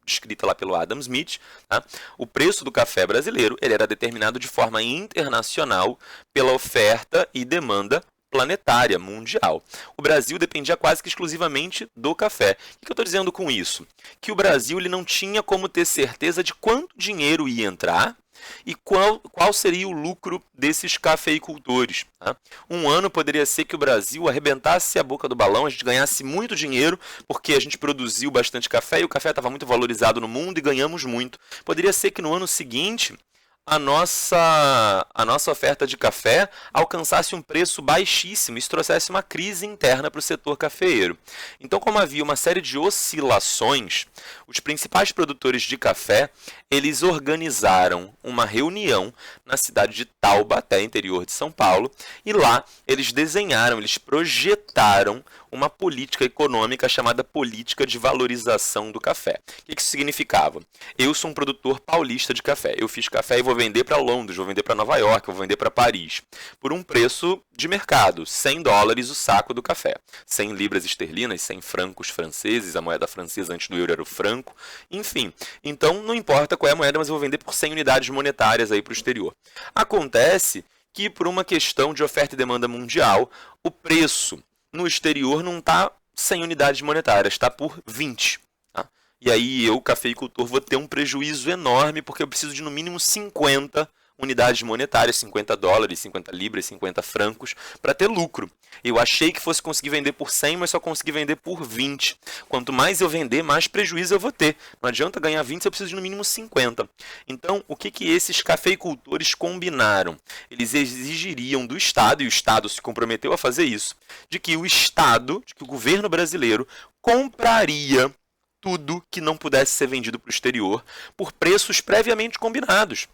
descrita lá pelo Adam Smith. Tá? O preço do café brasileiro ele era determinado de forma internacional pela oferta e demanda planetária, mundial. O Brasil dependia quase que exclusivamente do café. O que eu estou dizendo com isso? Que o Brasil ele não tinha como ter certeza de quanto dinheiro ia entrar e qual seria o lucro desses cafeicultores. Tá? Um ano poderia ser que o Brasil arrebentasse a boca do balão, a gente ganhasse muito dinheiro porque a gente produziu bastante café e o café estava muito valorizado no mundo e ganhamos muito. Poderia ser que no ano seguinte a nossa oferta de café alcançasse um preço baixíssimo, isso trouxesse uma crise interna para o setor cafeeiro. Então, como havia uma série de oscilações, os principais produtores de café, eles organizaram uma reunião na cidade de Taubaté, interior de São Paulo, e lá eles projetaram uma política econômica chamada política de valorização do café. O que isso significava? Eu sou um produtor paulista de café, eu fiz café e vou vender para Londres, vou vender para Nova York, vou vender para Paris, por um preço de mercado, $100 o saco do café, 100 libras esterlinas, 100 francos franceses, a moeda francesa antes do euro era o franco, enfim. Então não importa qual é a moeda, mas eu vou vender por 100 unidades monetárias aí para o exterior. Acontece que por uma questão de oferta e demanda mundial, o preço no exterior não está 100 unidades monetárias, está por 20. Tá? E aí eu, cafeicultor, vou ter um prejuízo enorme porque eu preciso de no mínimo 50 unidades monetárias, 50 dólares, 50 libras, 50 francos, para ter lucro. Eu achei que fosse conseguir vender por 100, mas só consegui vender por 20. Quanto mais eu vender, mais prejuízo eu vou ter. Não adianta ganhar 20 se eu preciso de no mínimo 50. Então, o que esses cafeicultores combinaram? Eles exigiriam do Estado, e o Estado se comprometeu a fazer isso, de que o governo brasileiro compraria tudo que não pudesse ser vendido para o exterior por preços previamente combinados.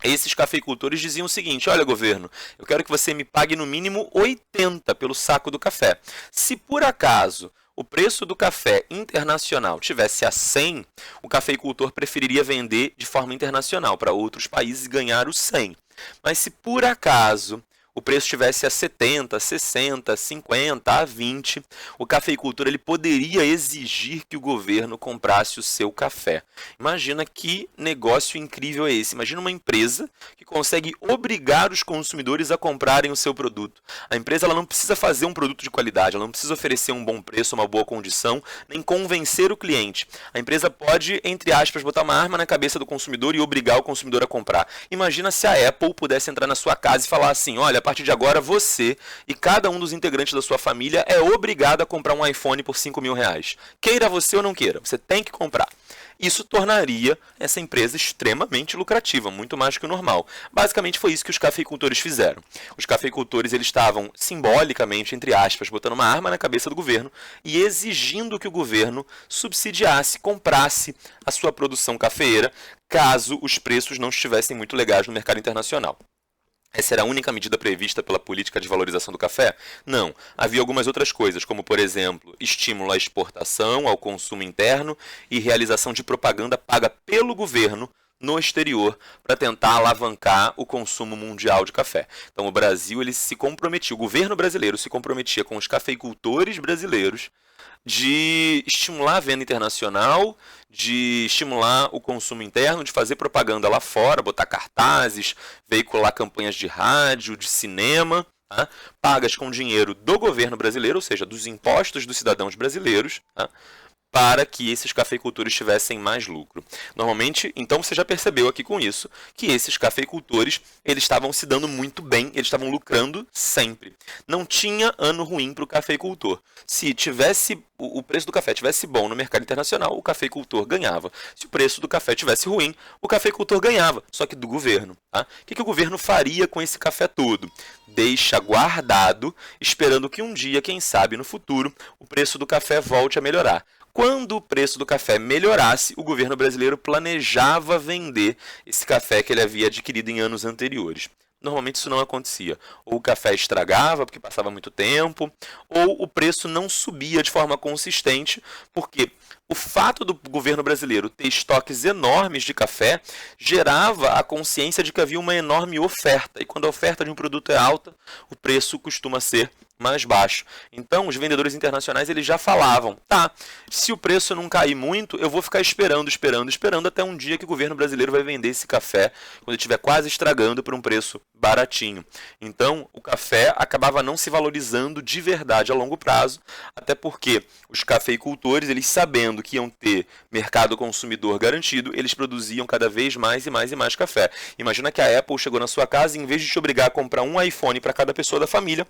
Esses cafeicultores diziam o seguinte: olha, governo, eu quero que você me pague no mínimo 80 pelo saco do café. Se por acaso o preço do café internacional tivesse a 100, o cafeicultor preferiria vender de forma internacional para outros países e ganhar os 100. Mas se por acaso o preço estivesse a 70, 60, 50, a 20, o cafeicultor ele poderia exigir que o governo comprasse o seu café. Imagina que negócio incrível é esse. Imagina uma empresa que consegue obrigar os consumidores a comprarem o seu produto. A empresa ela não precisa fazer um produto de qualidade, ela não precisa oferecer um bom preço, uma boa condição, nem convencer o cliente. A empresa pode, entre aspas, botar uma arma na cabeça do consumidor e obrigar o consumidor a comprar. Imagina se a Apple pudesse entrar na sua casa e falar assim: olha, a partir de agora você e cada um dos integrantes da sua família é obrigado a comprar um iPhone por R$5.000. Queira você ou não queira, você tem que comprar. Isso tornaria essa empresa extremamente lucrativa, muito mais que o normal. Basicamente foi isso que os cafeicultores fizeram. Os cafeicultores eles estavam simbolicamente, entre aspas, botando uma arma na cabeça do governo e exigindo que o governo subsidiasse, comprasse a sua produção cafeeira, caso os preços não estivessem muito legais no mercado internacional. Essa era a única medida prevista pela política de valorização do café? Não. Havia algumas outras coisas, como, por exemplo, estímulo à exportação, ao consumo interno e realização de propaganda paga pelo governo no exterior para tentar alavancar o consumo mundial de café. Então, o Brasil ele se comprometia, o governo brasileiro se comprometia com os cafeicultores brasileiros de estimular a venda internacional, de estimular o consumo interno, de fazer propaganda lá fora, botar cartazes, veicular campanhas de rádio, de cinema, tá? Pagas com dinheiro do governo brasileiro, ou seja, dos impostos dos cidadãos brasileiros, tá? Para que esses cafeicultores tivessem mais lucro. Normalmente, então você já percebeu aqui com isso, que esses cafeicultores, eles estavam se dando muito bem, eles estavam lucrando sempre. Não tinha ano ruim para o cafeicultor. Se tivesse o preço do café tivesse bom no mercado internacional, o cafeicultor ganhava. Se o preço do café tivesse ruim, o cafeicultor ganhava, só que do governo. Tá? O que o governo faria com esse café todo? Deixa guardado, esperando que um dia, quem sabe no futuro, o preço do café volte a melhorar. Quando o preço do café melhorasse, o governo brasileiro planejava vender esse café que ele havia adquirido em anos anteriores. Normalmente isso não acontecia. Ou o café estragava porque passava muito tempo, ou o preço não subia de forma consistente, porque o fato do governo brasileiro ter estoques enormes de café gerava a consciência de que havia uma enorme oferta. E quando a oferta de um produto é alta, o preço costuma ser mais baixo. Então, os vendedores internacionais eles já falavam: tá, se o preço não cair muito, eu vou ficar esperando até um dia que o governo brasileiro vai vender esse café, quando ele estiver quase estragando, por um preço baratinho. Então, o café acabava não se valorizando de verdade a longo prazo, até porque os cafeicultores, eles sabendo que iam ter mercado consumidor garantido, eles produziam cada vez mais e mais e mais café. Imagina que a Apple chegou na sua casa e, em vez de te obrigar a comprar um iPhone para cada pessoa da família,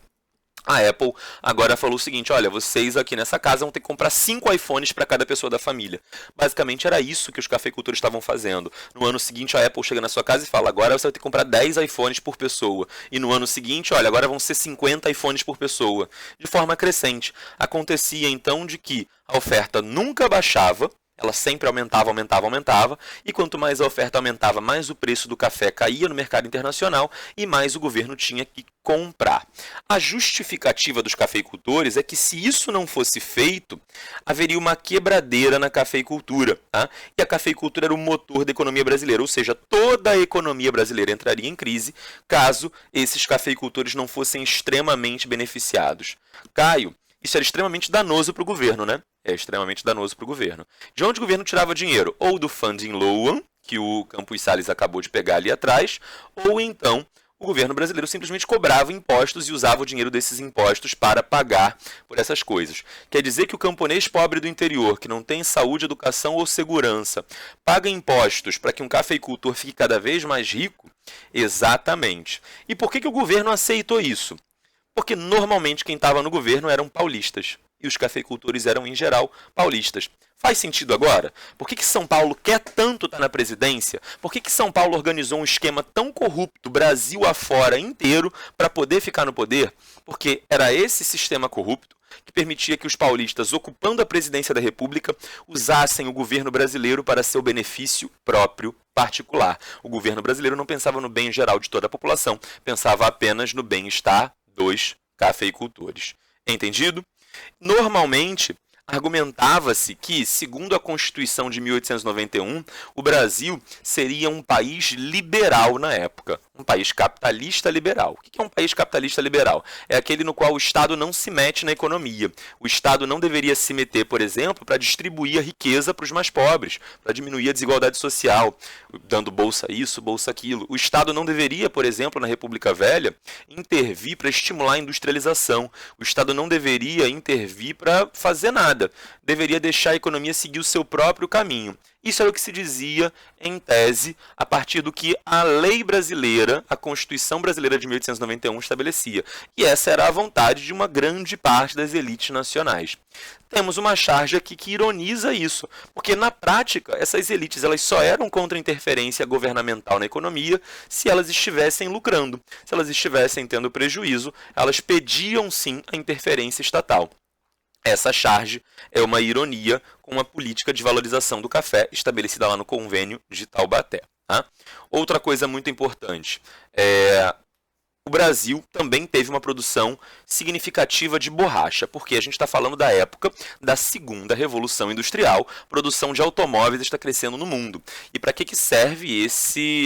a Apple agora falou o seguinte: olha, vocês aqui nessa casa vão ter que comprar 5 iPhones para cada pessoa da família. Basicamente era isso que os cafeicultores estavam fazendo. No ano seguinte a Apple chega na sua casa e fala: agora você vai ter que comprar 10 iPhones por pessoa. E no ano seguinte, olha, agora vão ser 50 iPhones por pessoa. De forma crescente. Acontecia então de que a oferta nunca baixava, ela sempre aumentava, e quanto mais a oferta aumentava, mais o preço do café caía no mercado internacional e mais o governo tinha que comprar. A justificativa dos cafeicultores é que, se isso não fosse feito, haveria uma quebradeira na cafeicultura. Tá? E a cafeicultura era o motor da economia brasileira, ou seja, toda a economia brasileira entraria em crise caso esses cafeicultores não fossem extremamente beneficiados. Caio, isso era extremamente danoso para o governo, né? É extremamente danoso para o governo. De onde o governo tirava dinheiro? Ou do Funding Loan, que o Campos Salles acabou de pegar ali atrás, ou então o governo brasileiro simplesmente cobrava impostos e usava o dinheiro desses impostos para pagar por essas coisas. Quer dizer que o camponês pobre do interior, que não tem saúde, educação ou segurança, paga impostos para que um cafeicultor fique cada vez mais rico? Exatamente. E por que o governo aceitou isso? Porque normalmente quem estava no governo eram paulistas. E os cafeicultores eram, em geral, paulistas. Faz sentido agora? Por que São Paulo quer tanto estar na presidência? Por que São Paulo organizou um esquema tão corrupto, Brasil afora inteiro, para poder ficar no poder? Porque era esse sistema corrupto que permitia que os paulistas, ocupando a presidência da República, usassem o governo brasileiro para seu benefício próprio particular. O governo brasileiro não pensava no bem geral de toda a população, pensava apenas no bem-estar dos cafeicultores. Entendido? Normalmente, argumentava-se que, segundo a Constituição de 1891, o Brasil seria um país liberal na época, um país capitalista liberal. O que é um país capitalista liberal? É aquele no qual o Estado não se mete na economia. O Estado não deveria se meter, por exemplo, para distribuir a riqueza para os mais pobres, para diminuir a desigualdade social, dando bolsa isso, bolsa aquilo. O Estado não deveria, por exemplo, na República Velha, intervir para estimular a industrialização. O Estado não deveria intervir para fazer nada. Deveria deixar a economia seguir o seu próprio caminho. Isso era o que se dizia, em tese, a partir do que a lei brasileira, a Constituição brasileira de 1891 estabelecia. E essa era a vontade de uma grande parte das elites nacionais. Temos uma charge aqui que ironiza isso, porque na prática essas elites elas só eram contra a interferência governamental na economia se elas estivessem lucrando. Se elas estivessem tendo prejuízo, elas pediam sim a interferência estatal. Essa charge é uma ironia com a política de valorização do café estabelecida lá no Convênio de Taubaté. Tá? Outra coisa muito importante, o Brasil também teve uma produção significativa de borracha, porque a gente está falando da época da segunda Revolução Industrial, produção de automóveis está crescendo no mundo. E para que serve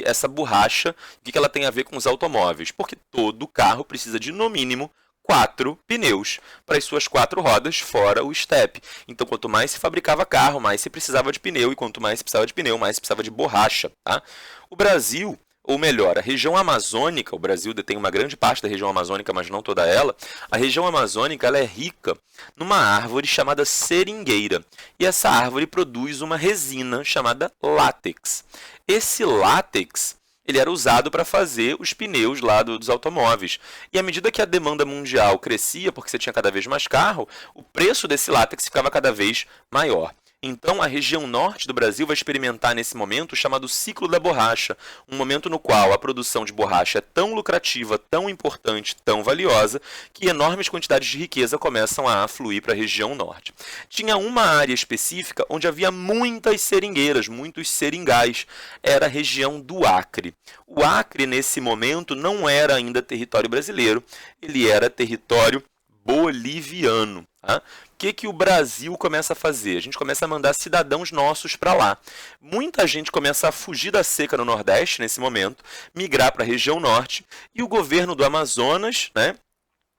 essa borracha? O que ela tem a ver com os automóveis? Porque todo carro precisa de, no mínimo, 4 pneus para as suas 4 rodas, fora o estepe. Então, quanto mais se fabricava carro, mais se precisava de pneu, e quanto mais se precisava de pneu, mais se precisava de borracha. Tá? O Brasil, ou melhor, a região amazônica, o Brasil detém uma grande parte da região amazônica, mas não toda ela, a região amazônica ela é rica numa árvore chamada seringueira. E essa árvore produz uma resina chamada látex. Esse látex ele era usado para fazer os pneus lá dos automóveis. E à medida que a demanda mundial crescia, porque você tinha cada vez mais carro, o preço desse látex ficava cada vez maior. Então, a região norte do Brasil vai experimentar nesse momento o chamado ciclo da borracha, um momento no qual a produção de borracha é tão lucrativa, tão importante, tão valiosa, que enormes quantidades de riqueza começam a afluir para a região norte. Tinha uma área específica onde havia muitas seringueiras, muitos seringais, era a região do Acre. O Acre, nesse momento, não era ainda território brasileiro, ele era território boliviano. Tá? O que o Brasil começa a fazer? A gente começa a mandar cidadãos nossos para lá. Muita gente começa a fugir da seca no Nordeste, nesse momento, migrar para a região Norte, e o governo do Amazonas, né,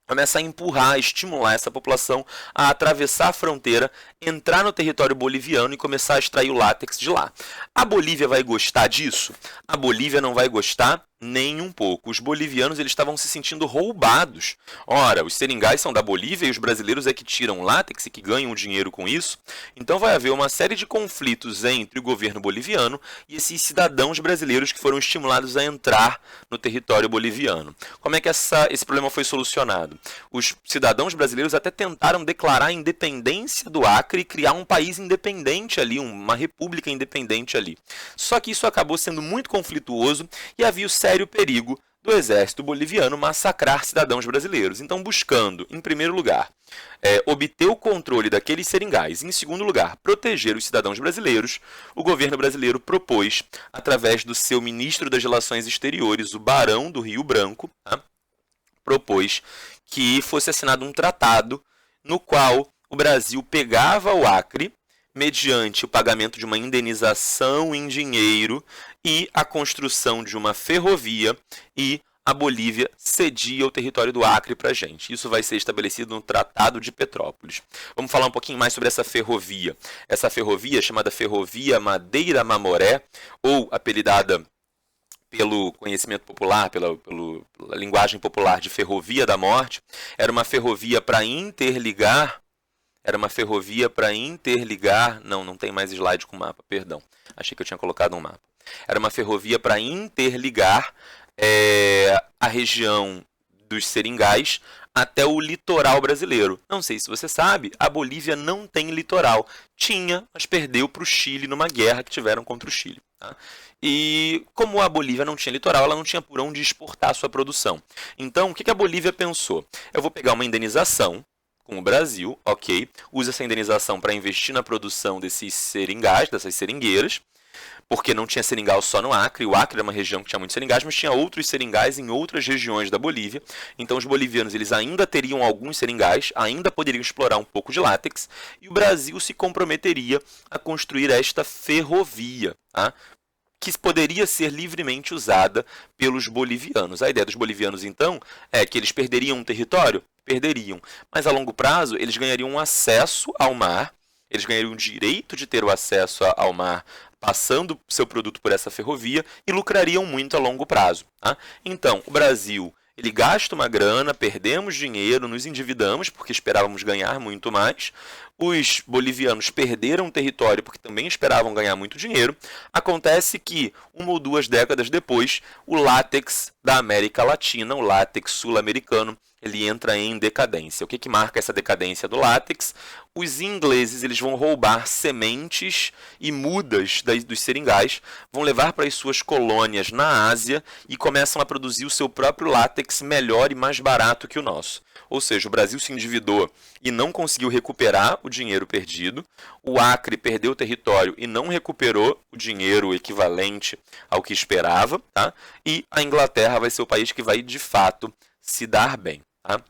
começa a empurrar, estimular essa população a atravessar a fronteira, entrar no território boliviano e começar a extrair o látex de lá. A Bolívia vai gostar disso? A Bolívia não vai gostar nem um pouco. Os bolivianos eles estavam se sentindo roubados. Ora, os seringais são da Bolívia e os brasileiros é que tiram látex e que ganham o dinheiro com isso. Então vai haver uma série de conflitos entre o governo boliviano e esses cidadãos brasileiros que foram estimulados a entrar no território boliviano. Como é que esse problema foi solucionado? Os cidadãos brasileiros até tentaram declarar a independência do Acre e criar um país independente ali, uma república independente ali. Só que isso acabou sendo muito conflituoso e havia o sério perigo do exército boliviano massacrar cidadãos brasileiros. Então, buscando, em primeiro lugar, obter o controle daqueles seringais, em segundo lugar, proteger os cidadãos brasileiros, o governo brasileiro propôs, através do seu ministro das Relações Exteriores, o Barão do Rio Branco, tá? Propôs que fosse assinado um tratado no qual o Brasil pegava o Acre, mediante o pagamento de uma indenização em dinheiro e a construção de uma ferrovia, e a Bolívia cedia o território do Acre para a gente. Isso vai ser estabelecido no Tratado de Petrópolis. Vamos falar um pouquinho mais sobre essa ferrovia. Essa ferrovia, chamada Ferrovia Madeira-Mamoré, ou apelidada pelo conhecimento popular, pela linguagem popular de ferrovia da morte, era uma ferrovia para interligar. Não tem mais slide com mapa, perdão. Achei que eu tinha colocado um mapa. Era uma ferrovia para interligar a região dos seringais até o litoral brasileiro. Não sei se você sabe, a Bolívia não tem litoral. Tinha, mas perdeu para o Chile numa guerra que tiveram contra o Chile. Tá? E como a Bolívia não tinha litoral, ela não tinha por onde exportar a sua produção. Então, o que a Bolívia pensou? Eu vou pegar uma indenização com o Brasil, ok? Usa essa indenização para investir na produção desses seringais, dessas seringueiras, porque não tinha seringal só no Acre. O Acre era uma região que tinha muitos seringais, mas tinha outros seringais em outras regiões da Bolívia. Então os bolivianos eles ainda teriam alguns seringais, ainda poderiam explorar um pouco de látex, e o Brasil se comprometeria a construir esta ferrovia, tá? Que poderia ser livremente usada pelos bolivianos. A ideia dos bolivianos, então, é que eles perderiam um território? Perderiam. Mas a longo prazo, eles ganhariam um acesso ao mar, eles ganhariam o direito de ter o acesso ao mar passando seu produto por essa ferrovia e lucrariam muito a longo prazo. Tá? Então, o Brasil ele gasta uma grana, perdemos dinheiro, nos endividamos porque esperávamos ganhar muito mais. Os bolivianos perderam território porque também esperavam ganhar muito dinheiro. Acontece que, 1 ou 2 décadas depois, o látex da América Latina, o látex sul-americano, ele entra em decadência. O que marca essa decadência do látex? Os ingleses eles vão roubar sementes e mudas dos seringais, vão levar para as suas colônias na Ásia e começam a produzir o seu próprio látex melhor e mais barato que o nosso. Ou seja, o Brasil se endividou e não conseguiu recuperar o dinheiro perdido, o Acre perdeu o território e não recuperou o dinheiro equivalente ao que esperava, tá? E a Inglaterra vai ser o país que vai, de fato, se dar bem. Tá?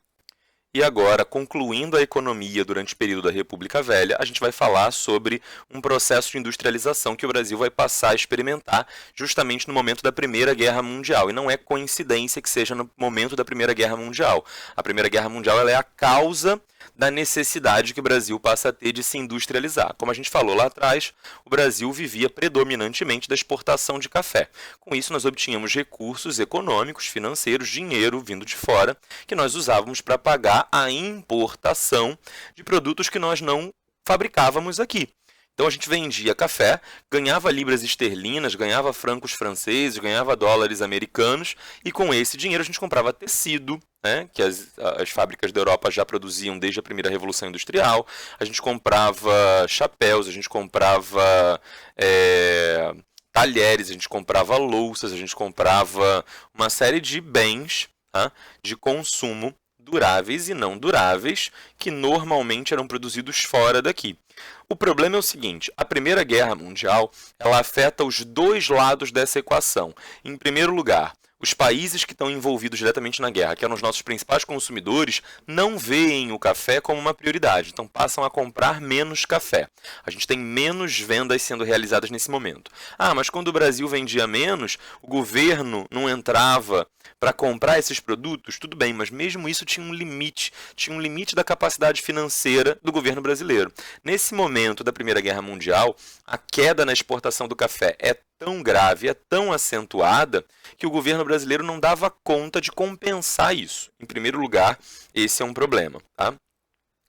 E agora, concluindo a economia durante o período da República Velha, a gente vai falar sobre um processo de industrialização que o Brasil vai passar a experimentar justamente no momento da Primeira Guerra Mundial. E não é coincidência que seja no momento da Primeira Guerra Mundial. A Primeira Guerra Mundial ela é a causa da necessidade que o Brasil passa a ter de se industrializar. Como a gente falou lá atrás, o Brasil vivia predominantemente da exportação de café. Com isso, nós obtínhamos recursos econômicos, financeiros, dinheiro vindo de fora, que nós usávamos para pagar a importação de produtos que nós não fabricávamos aqui. Então a gente vendia café, ganhava libras esterlinas, ganhava francos franceses, ganhava dólares americanos, e com esse dinheiro a gente comprava tecido, né, que as fábricas da Europa já produziam desde a primeira Revolução Industrial, a gente comprava chapéus, a gente comprava talheres, a gente comprava louças, a gente comprava uma série de bens, tá, de consumo duráveis e não duráveis, que normalmente eram produzidos fora daqui. O problema é o seguinte, a Primeira Guerra Mundial ela afeta os dois lados dessa equação. Em primeiro lugar, os países que estão envolvidos diretamente na guerra, que eram os nossos principais consumidores, não veem o café como uma prioridade, então passam a comprar menos café. A gente tem menos vendas sendo realizadas nesse momento. Mas quando o Brasil vendia menos, o governo não entrava para comprar esses produtos? Tudo bem, mas mesmo isso tinha um limite da capacidade financeira do governo brasileiro. Nesse momento da Primeira Guerra Mundial, a queda na exportação do café é tão grave, é tão acentuada, que o governo brasileiro não dava conta de compensar isso. Em primeiro lugar, esse é um problema, tá?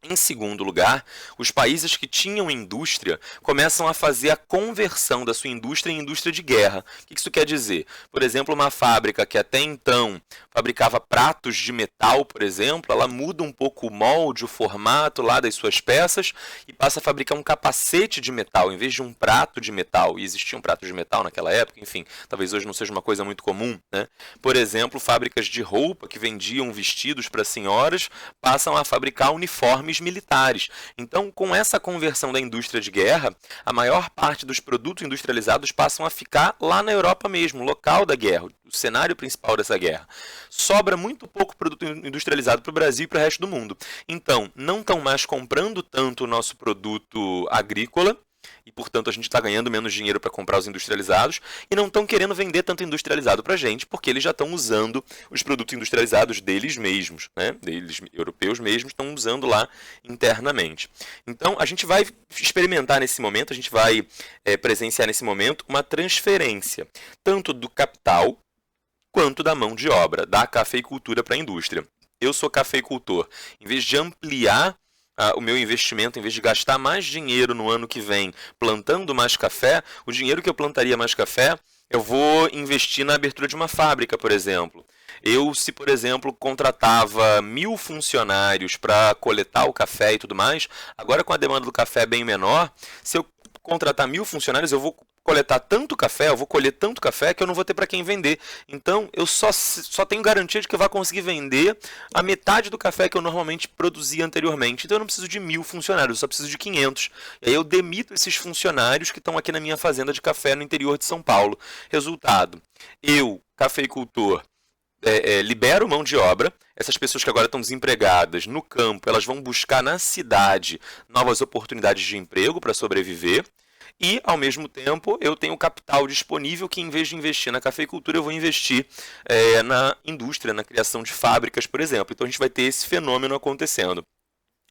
Em segundo lugar, os países que tinham indústria começam a fazer a conversão da sua indústria em indústria de guerra. O que isso quer dizer? Por exemplo, uma fábrica que até então fabricava pratos de metal, por exemplo, ela muda um pouco o molde, o formato lá das suas peças e passa a fabricar um capacete de metal em vez de um prato de metal. E existia um prato de metal naquela época, enfim, talvez hoje não seja uma coisa muito comum, né? Por exemplo, fábricas de roupa que vendiam vestidos para senhoras passam a fabricar uniformes militares. Então, com essa conversão da indústria de guerra, a maior parte dos produtos industrializados passam a ficar lá na Europa mesmo, local da guerra, o cenário principal dessa guerra. Sobra muito pouco produto industrializado para o Brasil e para o resto do mundo. Então, não estão mais comprando tanto o nosso produto agrícola, e, portanto, a gente está ganhando menos dinheiro para comprar os industrializados e não estão querendo vender tanto industrializado para a gente, porque eles já estão usando os produtos industrializados deles mesmos, né? Deles, europeus mesmos, estão usando lá internamente. Então, a gente vai experimentar nesse momento, a gente vai presenciar nesse momento uma transferência, tanto do capital, quanto da mão de obra, da cafeicultura para a indústria. Eu sou cafeicultor. Em vez de ampliar o meu investimento, em vez de gastar mais dinheiro no ano que vem plantando mais café, o dinheiro que eu plantaria mais café, eu vou investir na abertura de uma fábrica, por exemplo. Se, por exemplo, contratava 1.000 funcionários para coletar o café e tudo mais, agora com a demanda do café bem menor, se eu contratar 1.000 funcionários, eu vou coletar tanto café, eu vou colher tanto café que eu não vou ter para quem vender. Então, eu só tenho garantia de que eu vou conseguir vender a metade do café que eu normalmente produzia anteriormente. Então, eu não preciso de 1.000 funcionários, eu só preciso de 500. E aí eu demito esses funcionários que estão aqui na minha fazenda de café no interior de São Paulo. Resultado, eu, cafeicultor, libero mão de obra. Essas pessoas que agora estão desempregadas no campo, elas vão buscar na cidade novas oportunidades de emprego para sobreviver. E, ao mesmo tempo, eu tenho capital disponível que, em vez de investir na cafeicultura, eu vou investir na indústria, na criação de fábricas, por exemplo. Então, a gente vai ter esse fenômeno acontecendo.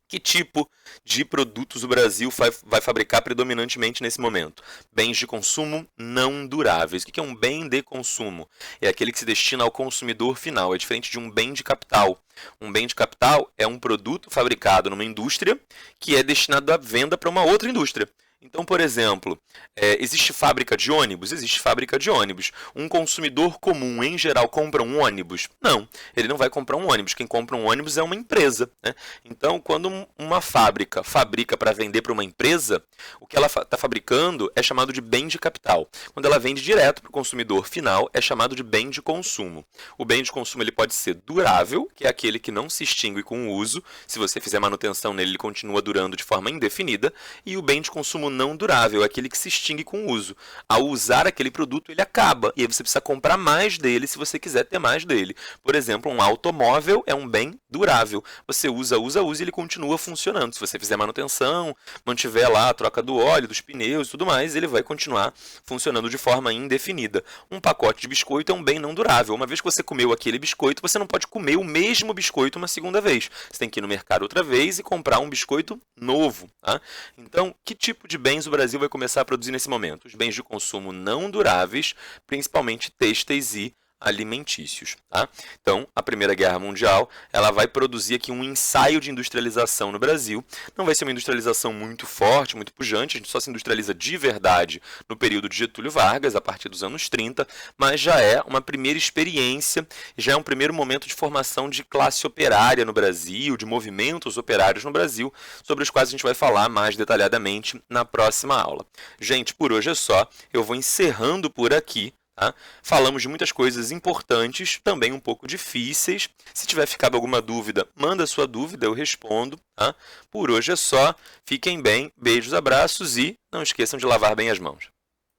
Que tipo de produtos o Brasil vai fabricar predominantemente nesse momento? Bens de consumo não duráveis. O que é um bem de consumo? É aquele que se destina ao consumidor final. É diferente de um bem de capital. Um bem de capital é um produto fabricado numa indústria que é destinado à venda para uma outra indústria. Então, por exemplo, existe fábrica de ônibus? Existe fábrica de ônibus. Um consumidor comum, em geral, compra um ônibus? Não, ele não vai comprar um ônibus. Quem compra um ônibus é uma empresa, né? Então, quando uma fábrica fabrica para vender para uma empresa, o que ela está fabricando é chamado de bem de capital. Quando ela vende direto para o consumidor final, é chamado de bem de consumo. O bem de consumo ele pode ser durável, que é aquele que não se extingue com o uso. Se você fizer manutenção nele, ele continua durando de forma indefinida. E o bem de consumo não durável, é aquele que se extingue com o uso. Ao usar aquele produto, ele acaba. E aí você precisa comprar mais dele se você quiser ter mais dele. Por exemplo, um automóvel é um bem durável. Você usa e ele continua funcionando. Se você fizer manutenção, mantiver lá a troca do óleo, dos pneus e tudo mais, ele vai continuar funcionando de forma indefinida. Um pacote de biscoito é um bem não durável. Uma vez que você comeu aquele biscoito, você não pode comer o mesmo biscoito uma segunda vez. Você tem que ir no mercado outra vez e comprar um biscoito novo. Tá? Então, que tipo de bens o Brasil vai começar a produzir nesse momento? Os bens de consumo não duráveis, principalmente têxteis e alimentícios. Tá? Então, a Primeira Guerra Mundial ela vai produzir aqui um ensaio de industrialização no Brasil. Não vai ser uma industrialização muito forte, muito pujante, a gente só se industrializa de verdade no período de Getúlio Vargas, a partir dos anos 30, mas já é uma primeira experiência, já é um primeiro momento de formação de classe operária no Brasil, de movimentos operários no Brasil, sobre os quais a gente vai falar mais detalhadamente na próxima aula. Gente, por hoje é só, eu vou encerrando por aqui. Tá? Falamos de muitas coisas importantes, também um pouco difíceis. Se tiver ficado alguma dúvida, manda sua dúvida, eu respondo. Tá? Por hoje é só. Fiquem bem, beijos, abraços e não esqueçam de lavar bem as mãos.